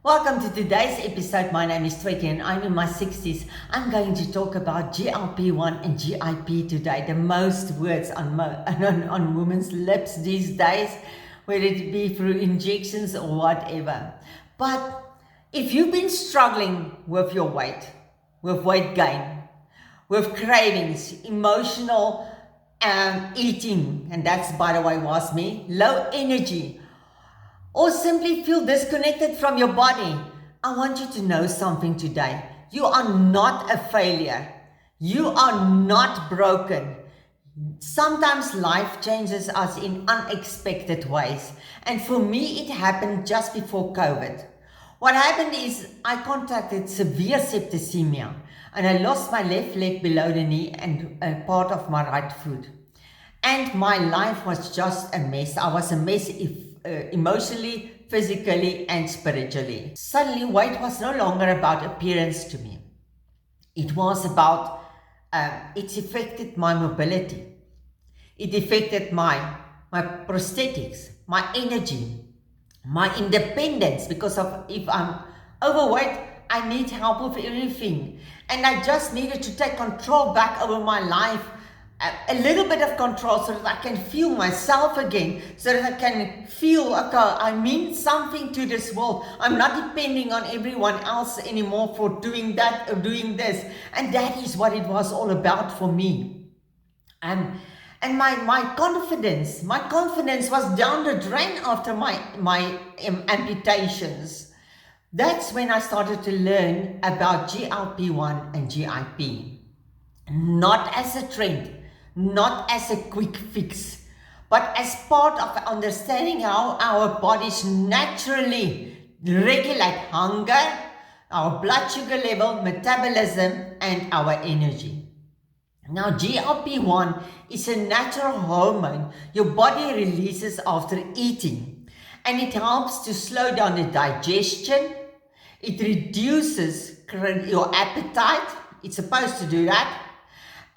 Welcome to today's episode. My name is Twetty and I'm in my 60s. I'm going to talk about GLP-1 and GIP today. The most words on women's lips these days, whether it be through injections or whatever. But if you've been struggling with your weight, with weight gain, with cravings, emotional eating, and that's, by the way, was me, low energy, or simply feel disconnected from your body, I want you to know something today. You are not a failure. You are not broken. Sometimes life changes us in unexpected ways. And for me, it happened just before COVID. What happened is I contracted severe septicemia and I lost my left leg below the knee and a part of my right foot. And my life was just a mess. I was a mess emotionally, physically, and spiritually. Suddenly, weight was no longer about appearance to me. It was about, it affected my mobility. It affected my prosthetics, my energy, my independence, because of if I'm overweight, I need help with everything. And I just needed to take control back over my life, a little bit of control, so that I can feel myself again, so that I can feel, okay, I mean something to this world. I'm not depending on everyone else anymore for doing that or doing this. And that is what it was all about for me. And my confidence was down the drain after my amputations. That's when I started to learn about GLP-1 and GIP. Not as a trend, not as a quick fix, but as part of understanding how our bodies naturally regulate hunger, our blood sugar level, metabolism, and our energy. Now, GLP-1 is a natural hormone your body releases after eating, and it helps to slow down the digestion. It reduces your appetite. It's supposed to do that,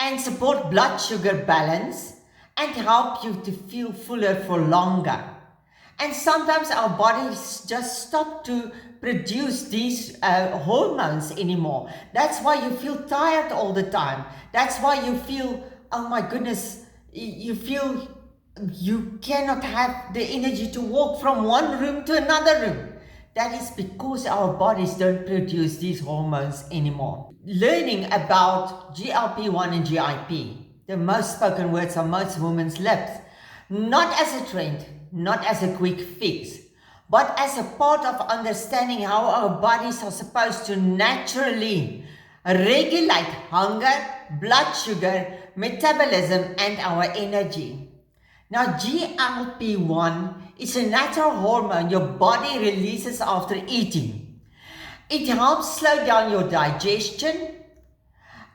and support blood sugar balance and help you to feel fuller for longer. And sometimes our bodies just stop to produce these hormones anymore. That's why you feel tired all the time. That's why you feel, oh my goodness, you feel you cannot have the energy to walk from one room to another room. That is because our bodies don't produce these hormones anymore. Learning about GLP-1 and GIP, the most spoken words on most women's lips, not as a trend, not as a quick fix, but as a part of understanding how our bodies are supposed to naturally regulate hunger, blood sugar, metabolism, and our energy. Now, GLP-1 is a natural hormone your body releases after eating. It helps slow down your digestion.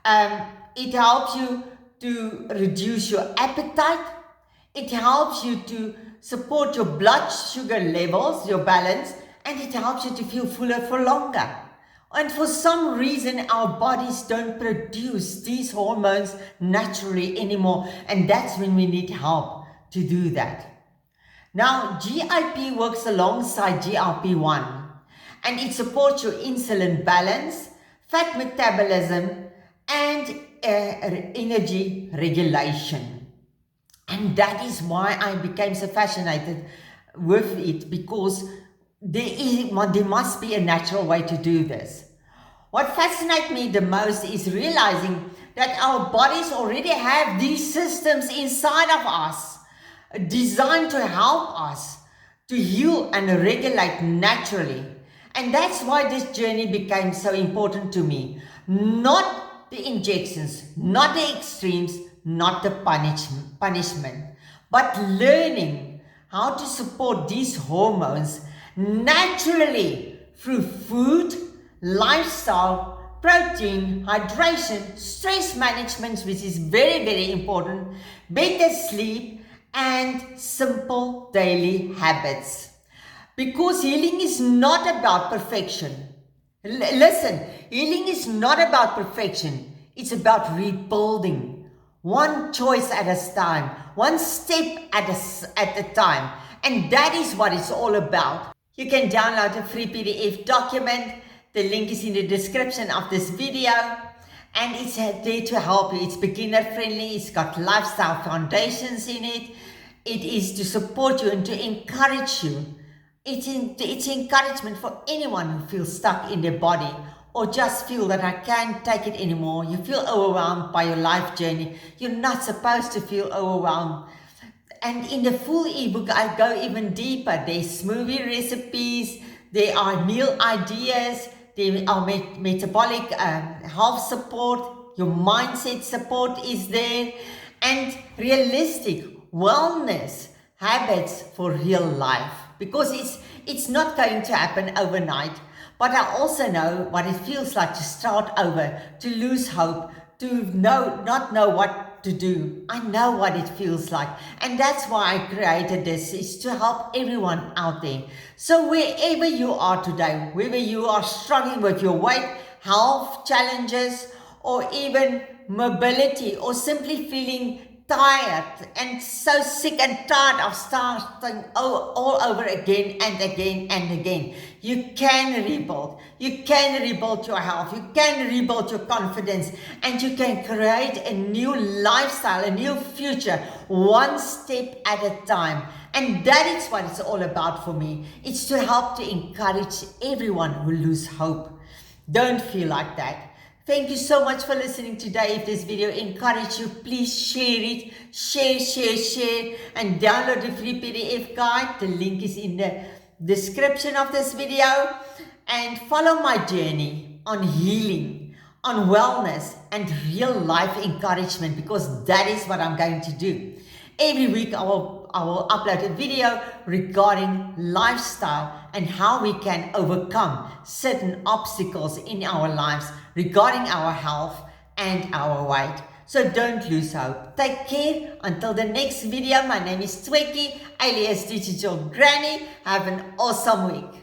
It helps you to reduce your appetite. It helps you to support your blood sugar levels, your balance, and it helps you to feel fuller for longer. And for some reason, our bodies don't produce these hormones naturally anymore, and that's when we need help to do that. Now, GIP works alongside GLP-1 and it supports your insulin balance, fat metabolism, and energy regulation. And that is why I became so fascinated with it, because there must be a natural way to do this. What fascinates me the most is realizing that our bodies already have these systems inside of us, designed to help us to heal and regulate naturally. And that's why this journey became so important to me. Not the injections, not the extremes, not the punishment, but learning how to support these hormones naturally through food, lifestyle, protein, hydration, stress management, which is very, very important, better sleep, and simple daily habits. Because healing is not about perfection. Listen, healing is not about perfection. It's about rebuilding. One choice at a time, one step at a time. And that is what it's all about. You can download a free PDF document. The link is in the description of this video. And it's there to help you. It's beginner friendly. It's got lifestyle foundations in it. It is to support you and to encourage you. It's encouragement for anyone who feels stuck in their body or just feel that I can't take it anymore. You feel overwhelmed by your life journey. You're not supposed to feel overwhelmed. And in the full ebook, I go even deeper. There's smoothie recipes. There are meal ideas. There are metabolic health support, your mindset support is there, and realistic wellness habits for real life. Because it's not going to happen overnight. But I also know what it feels like to start over, to lose hope, to not know what to do. I know what it feels like, and that's why I created this, is to help everyone out there. So wherever you are today, whether you are struggling with your weight, health challenges, or even mobility, or simply feeling tired and so sick and tired of starting all over again and again and again, you can rebuild. You can rebuild your health. You can rebuild your confidence, and you can create a new lifestyle, a new future, one step at a time. And that is what it's all about for me. It's to help to encourage everyone who loses hope. Don't feel like that. Thank you so much for listening today. If this video encouraged you, please share it. Share, and download the free PDF guide. The link is in the description of this video. And follow my journey on healing, on wellness, and real life encouragement, because that is what I'm going to do. Every week I will upload a video regarding lifestyle and how we can overcome certain obstacles in our lives regarding our health and our weight. So don't lose hope. Take care. Until the next video, my name is Tweki, alias Digital Granny. Have an awesome week.